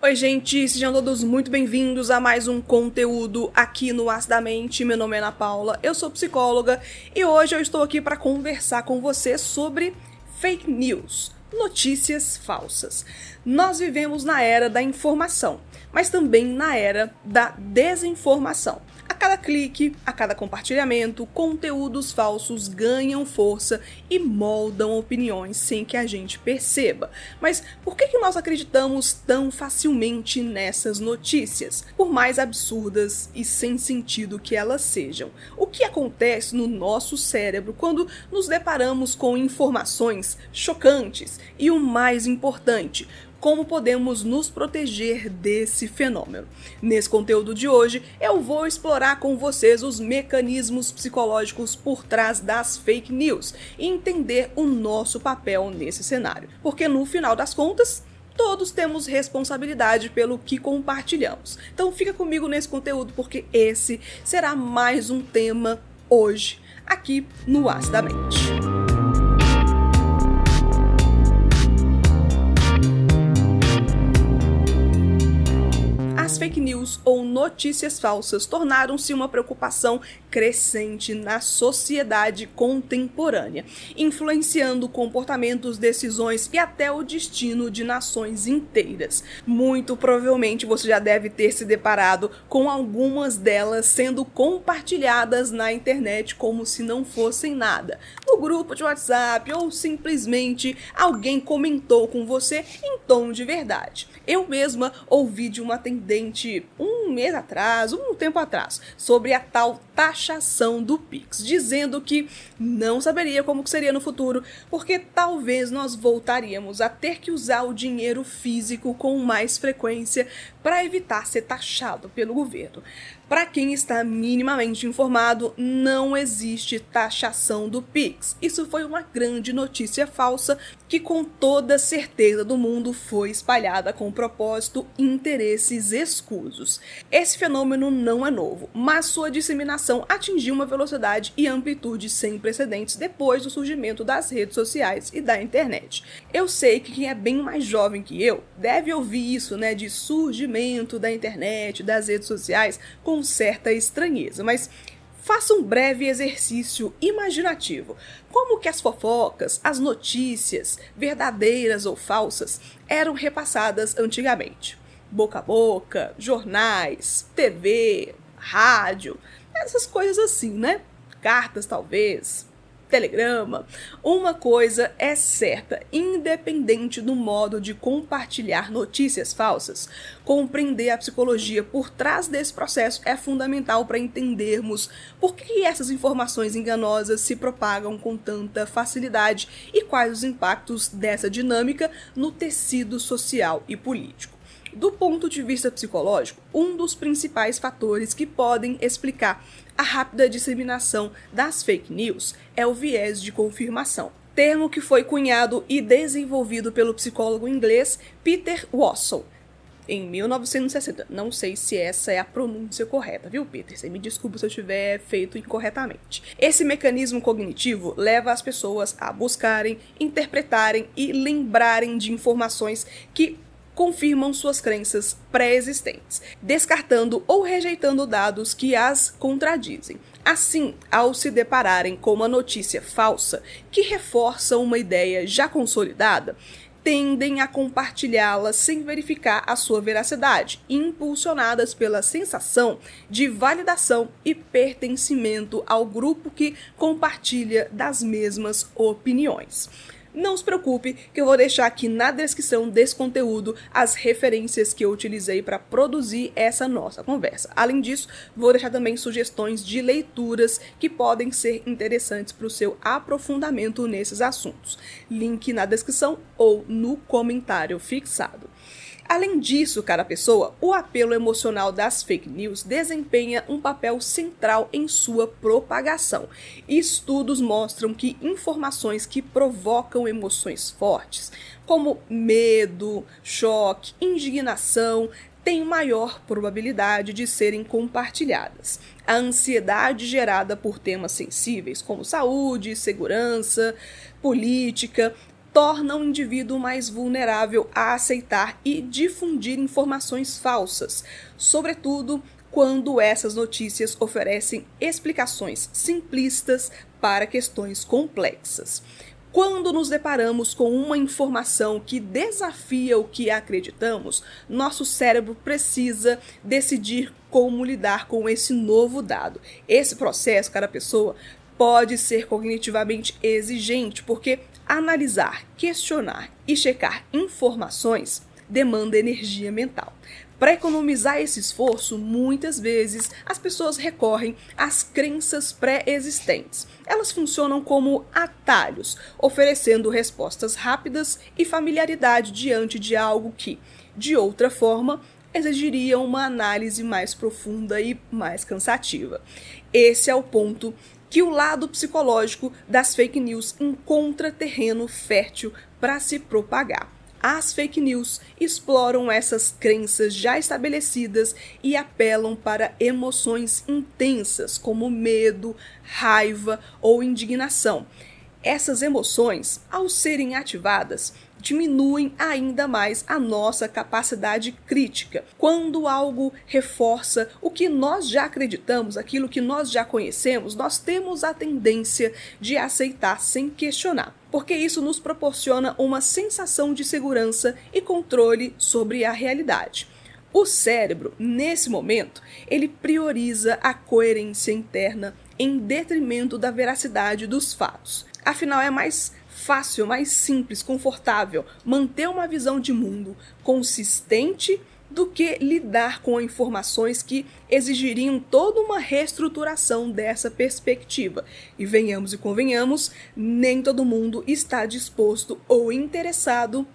Oi gente, sejam todos muito bem-vindos a mais um conteúdo aqui no Acidamente. Meu nome é Ana Paula, eu sou psicóloga e hoje eu estou aqui para conversar com você sobre fake news, notícias falsas. Nós vivemos na era da informação, mas também na era da desinformação. A cada clique, a cada compartilhamento, conteúdos falsos ganham força e moldam opiniões sem que a gente perceba. Mas por que nós acreditamos tão facilmente nessas notícias? Por mais absurdas e sem sentido que elas sejam. O que acontece no nosso cérebro quando nos deparamos com informações chocantes? E o mais importante, como podemos nos proteger desse fenômeno? Nesse conteúdo de hoje, eu vou explorar com vocês os mecanismos psicológicos por trás das fake news e entender o nosso papel nesse cenário. Porque no final das contas, todos temos responsabilidade pelo que compartilhamos. Então fica comigo nesse conteúdo porque esse será mais um tema hoje, aqui no Acidamente. As fake news ou notícias falsas tornaram-se uma preocupação crescente na sociedade contemporânea, influenciando comportamentos, decisões e até o destino de nações inteiras. Muito provavelmente você já deve ter se deparado com algumas delas sendo compartilhadas na internet como se não fossem nada, no grupo de WhatsApp ou simplesmente alguém comentou com você em tom de verdade. Eu mesma ouvi de uma atendente um tempo atrás, sobre a tal taxação do Pix, dizendo que não saberia como que seria no futuro, porque talvez nós voltaríamos a ter que usar o dinheiro físico com mais frequência para evitar ser taxado pelo governo. Para quem está minimamente informado, não existe taxação do Pix. Isso foi uma grande notícia falsa que com toda certeza do mundo foi espalhada com propósito e interesses escusos. Esse fenômeno não é novo, mas sua disseminação atingiu uma velocidade e amplitude sem precedentes depois do surgimento das redes sociais e da internet. Eu sei que quem é bem mais jovem que eu deve ouvir isso, de surgimento da internet, das redes sociais, com certa estranheza, mas faça um breve exercício imaginativo. Como que as fofocas, as notícias, verdadeiras ou falsas, eram repassadas antigamente? Boca a boca, jornais, TV, rádio, essas coisas assim, Cartas, talvez, telegrama. Uma coisa é certa, independente do modo de compartilhar notícias falsas, compreender a psicologia por trás desse processo é fundamental para entendermos por que essas informações enganosas se propagam com tanta facilidade e quais os impactos dessa dinâmica no tecido social e político. Do ponto de vista psicológico, um dos principais fatores que podem explicar a rápida disseminação das fake news é o viés de confirmação, termo que foi cunhado e desenvolvido pelo psicólogo inglês Peter Wassel em 1960. Não sei se essa é a pronúncia correta, viu, Peter? Você me desculpa se eu tiver feito incorretamente. Esse mecanismo cognitivo leva as pessoas a buscarem, interpretarem e lembrarem de informações que confirmam suas crenças pré-existentes, descartando ou rejeitando dados que as contradizem. Assim, ao se depararem com uma notícia falsa que reforça uma ideia já consolidada, tendem a compartilhá-la sem verificar a sua veracidade, impulsionadas pela sensação de validação e pertencimento ao grupo que compartilha das mesmas opiniões. Não se preocupe que eu vou deixar aqui na descrição desse conteúdo as referências que eu utilizei para produzir essa nossa conversa. Além disso, vou deixar também sugestões de leituras que podem ser interessantes para o seu aprofundamento nesses assuntos. Link na descrição ou no comentário fixado. Além disso, cara pessoa, o apelo emocional das fake news desempenha um papel central em sua propagação. Estudos mostram que informações que provocam emoções fortes, como medo, choque, indignação, têm maior probabilidade de serem compartilhadas. A ansiedade gerada por temas sensíveis, como saúde, segurança, política, torna o indivíduo mais vulnerável a aceitar e difundir informações falsas, sobretudo quando essas notícias oferecem explicações simplistas para questões complexas. Quando nos deparamos com uma informação que desafia o que acreditamos, nosso cérebro precisa decidir como lidar com esse novo dado. Esse processo, cada pessoa, pode ser cognitivamente exigente, porque analisar, questionar e checar informações demanda energia mental. Para economizar esse esforço, muitas vezes as pessoas recorrem às crenças pré-existentes. Elas funcionam como atalhos, oferecendo respostas rápidas e familiaridade diante de algo que, de outra forma, exigiria uma análise mais profunda e mais cansativa. Esse é o ponto que o lado psicológico das fake news encontra terreno fértil para se propagar. As fake news exploram essas crenças já estabelecidas e apelam para emoções intensas, como medo, raiva ou indignação. Essas emoções, ao serem ativadas, diminuem ainda mais a nossa capacidade crítica. Quando algo reforça o que nós já acreditamos, aquilo que nós já conhecemos, nós temos a tendência de aceitar sem questionar, porque isso nos proporciona uma sensação de segurança e controle sobre a realidade. O cérebro, nesse momento, ele prioriza a coerência interna em detrimento da veracidade dos fatos. Afinal, é mais fácil, mais simples, confortável manter uma visão de mundo consistente do que lidar com informações que exigiriam toda uma reestruturação dessa perspectiva. E venhamos e convenhamos, nem todo mundo está disposto ou interessado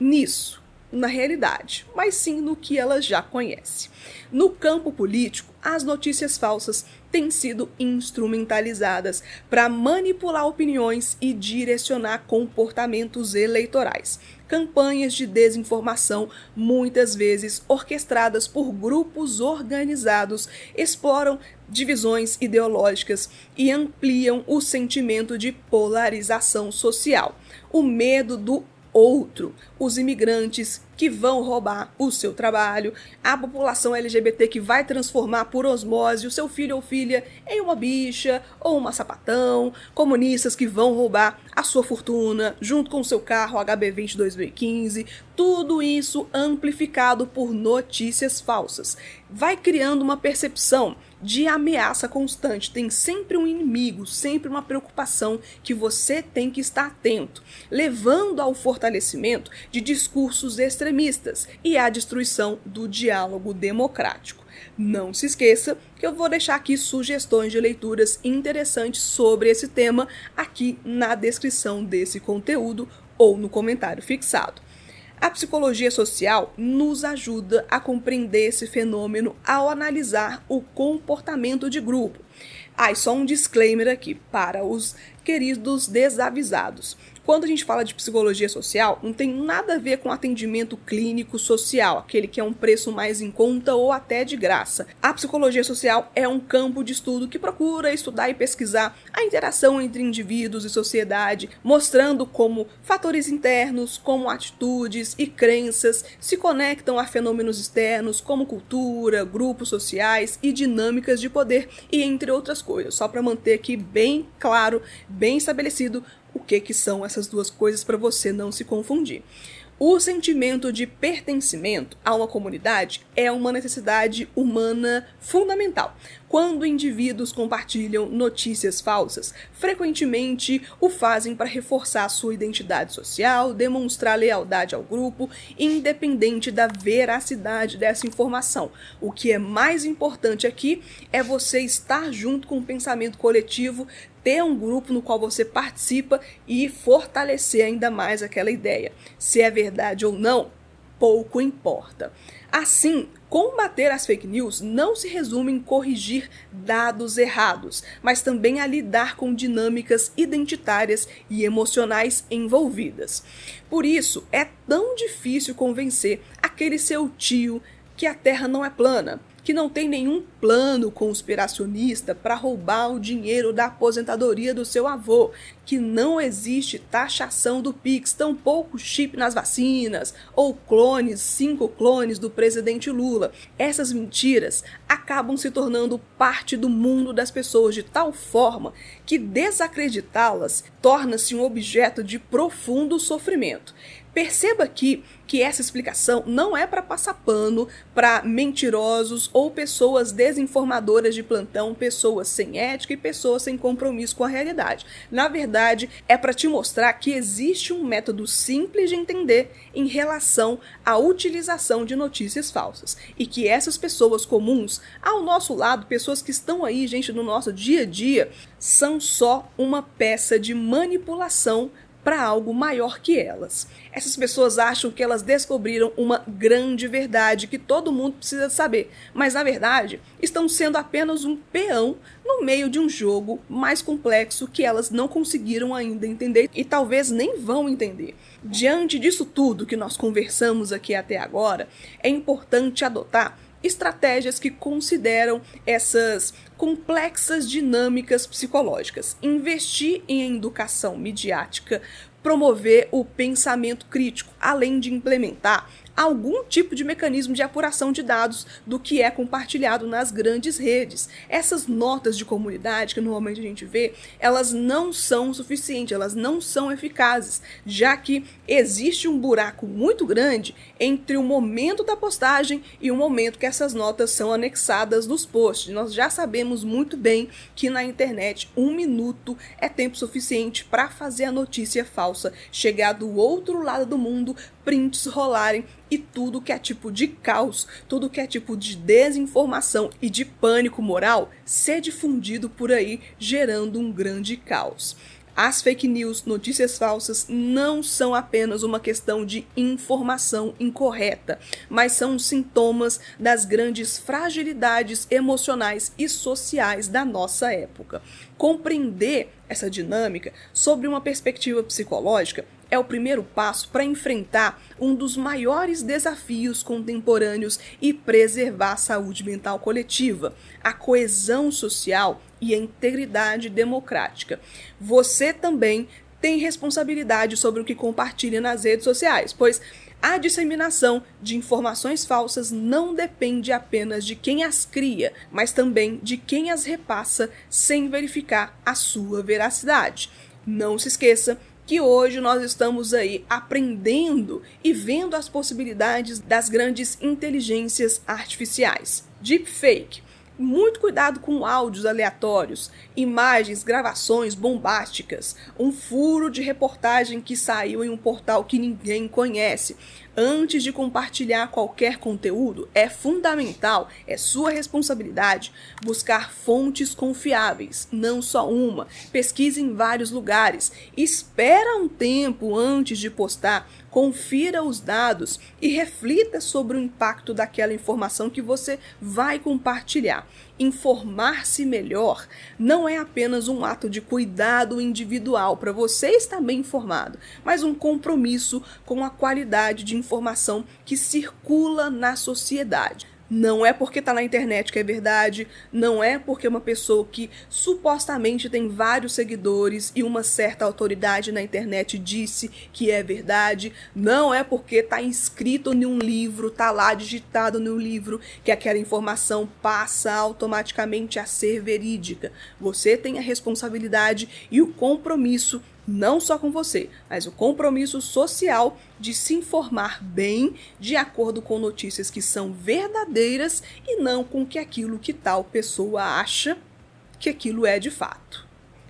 nisso, na realidade, mas sim no que ela já conhece. No campo político, as notícias falsas têm sido instrumentalizadas para manipular opiniões e direcionar comportamentos eleitorais. Campanhas de desinformação, muitas vezes orquestradas por grupos organizados, exploram divisões ideológicas e ampliam o sentimento de polarização social. O medo do outro, os imigrantes que vão roubar o seu trabalho, a população LGBT que vai transformar por osmose o seu filho ou filha em uma bicha ou uma sapatão, comunistas que vão roubar a sua fortuna junto com o seu carro HB20 2015, tudo isso amplificado por notícias falsas. Vai criando uma percepção de ameaça constante, tem sempre um inimigo, sempre uma preocupação que você tem que estar atento, levando ao fortalecimento de discursos extremistas e à destruição do diálogo democrático. Não se esqueça que eu vou deixar aqui sugestões de leituras interessantes sobre esse tema aqui na descrição desse conteúdo ou no comentário fixado. A psicologia social nos ajuda a compreender esse fenômeno ao analisar o comportamento de grupo. E só um disclaimer aqui para os queridos desavisados. Quando a gente fala de psicologia social, não tem nada a ver com atendimento clínico social, aquele que é um preço mais em conta ou até de graça. A psicologia social é um campo de estudo que procura estudar e pesquisar a interação entre indivíduos e sociedade, mostrando como fatores internos, como atitudes e crenças se conectam a fenômenos externos, como cultura, grupos sociais e dinâmicas de poder, e entre outras coisas, só para manter aqui bem claro, bem estabelecido o que são essas duas coisas para você não se confundir. O sentimento de pertencimento a uma comunidade é uma necessidade humana fundamental. Quando indivíduos compartilham notícias falsas, frequentemente o fazem para reforçar sua identidade social, demonstrar lealdade ao grupo, independente da veracidade dessa informação. O que é mais importante aqui é você estar junto com o pensamento coletivo, ter um grupo no qual você participa e fortalecer ainda mais aquela ideia. Se é verdade ou não, pouco importa. Assim, combater as fake news não se resume em corrigir dados errados, mas também a lidar com dinâmicas identitárias e emocionais envolvidas. Por isso, é tão difícil convencer aquele seu tio que a Terra não é plana, que não tem nenhum plano conspiracionista para roubar o dinheiro da aposentadoria do seu avô, que não existe taxação do Pix, tampouco chip nas vacinas, ou clones, 5 clones do presidente Lula. Essas mentiras acabam se tornando parte do mundo das pessoas de tal forma que desacreditá-las torna-se um objeto de profundo sofrimento. Perceba aqui que essa explicação não é para passar pano para mentirosos ou pessoas desinformadoras de plantão, pessoas sem ética e pessoas sem compromisso com a realidade. Na verdade, é para te mostrar que existe um método simples de entender em relação à utilização de notícias falsas e que essas pessoas comuns, ao nosso lado, pessoas que estão aí, gente, no nosso dia a dia, são só uma peça de manipulação para algo maior que elas. Essas pessoas acham que elas descobriram uma grande verdade que todo mundo precisa saber, mas na verdade estão sendo apenas um peão no meio de um jogo mais complexo que elas não conseguiram ainda entender e talvez nem vão entender. Diante disso tudo que nós conversamos aqui até agora, é importante adotar estratégias que consideram essas complexas dinâmicas psicológicas, investir em educação midiática, promover o pensamento crítico, além de implementar algum tipo de mecanismo de apuração de dados do que é compartilhado nas grandes redes. Essas notas de comunidade que normalmente a gente vê, elas não são suficientes, elas não são eficazes, já que existe um buraco muito grande entre o momento da postagem e o momento que essas notas são anexadas nos posts. Nós já sabemos muito bem que na internet 1 minuto é tempo suficiente para fazer a notícia falsa chegar do outro lado do mundo, prints rolarem e tudo que é tipo de caos, tudo que é tipo de desinformação e de pânico moral ser difundido por aí, gerando um grande caos. As fake news, notícias falsas, não são apenas uma questão de informação incorreta, mas são sintomas das grandes fragilidades emocionais e sociais da nossa época. Compreender essa dinâmica sob uma perspectiva psicológica é o primeiro passo para enfrentar um dos maiores desafios contemporâneos e preservar a saúde mental coletiva, a coesão social e a integridade democrática. Você também tem responsabilidade sobre o que compartilha nas redes sociais, pois a disseminação de informações falsas não depende apenas de quem as cria, mas também de quem as repassa sem verificar a sua veracidade. Não se esqueça que hoje nós estamos aí aprendendo e vendo as possibilidades das grandes inteligências artificiais. Deepfake. Muito cuidado com áudios aleatórios, imagens, gravações bombásticas, um furo de reportagem que saiu em um portal que ninguém conhece. Antes de compartilhar qualquer conteúdo, é fundamental, é sua responsabilidade, buscar fontes confiáveis, não só uma. Pesquise em vários lugares, espera um tempo antes de postar, confira os dados e reflita sobre o impacto daquela informação que você vai compartilhar. Informar-se melhor não é apenas um ato de cuidado individual para você estar bem informado, mas um compromisso com a qualidade de informação que circula na sociedade. Não é porque está na internet que é verdade, não é porque uma pessoa que supostamente tem vários seguidores e uma certa autoridade na internet disse que é verdade, não é porque está inscrito em um livro, está lá digitado no livro, que aquela informação passa automaticamente a ser verídica. Você tem a responsabilidade e o compromisso, não só com você, mas o compromisso social de se informar bem de acordo com notícias que são verdadeiras e não com aquilo que tal pessoa acha que aquilo é de fato.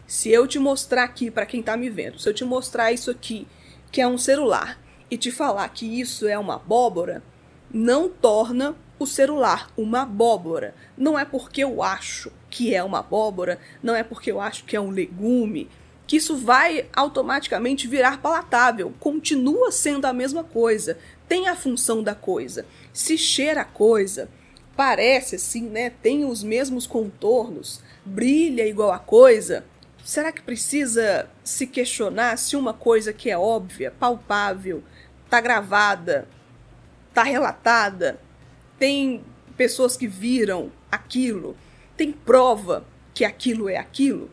Se eu te mostrar aqui, para quem está me vendo, se eu te mostrar isso aqui, que é um celular, e te falar que isso é uma abóbora, não torna o celular uma abóbora. Não é porque eu acho que é uma abóbora, não é porque eu acho que é um legume, que isso vai automaticamente virar palatável. Continua sendo a mesma coisa, tem a função da coisa. Se cheira a coisa, parece assim, né? Tem os mesmos contornos, brilha igual a coisa. Será que precisa se questionar se uma coisa que é óbvia, palpável, tá gravada, tá relatada, tem pessoas que viram aquilo, tem prova que aquilo é aquilo?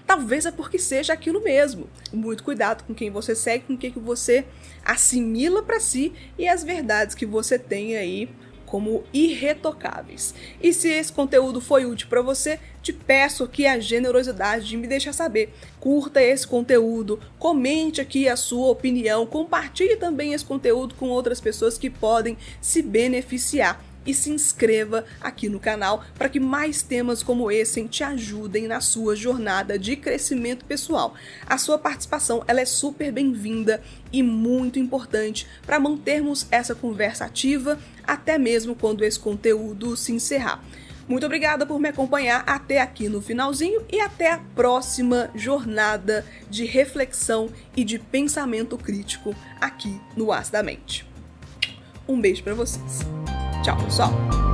talvez é porque seja aquilo mesmo. Muito cuidado com quem você segue, com o que você assimila para si e as verdades que você tem aí como irretocáveis. E se esse conteúdo foi útil para você, te peço aqui a generosidade de me deixar saber. Curta esse conteúdo, comente aqui a sua opinião, compartilhe também esse conteúdo com outras pessoas que podem se beneficiar. E se inscreva aqui no canal para que mais temas como esse te ajudem na sua jornada de crescimento pessoal. A sua participação ela é super bem-vinda e muito importante para mantermos essa conversa ativa até mesmo quando esse conteúdo se encerrar. Muito obrigada por me acompanhar até aqui no finalzinho e até a próxima jornada de reflexão e de pensamento crítico aqui no As da Mente. Um beijo para vocês. Tchau, pessoal!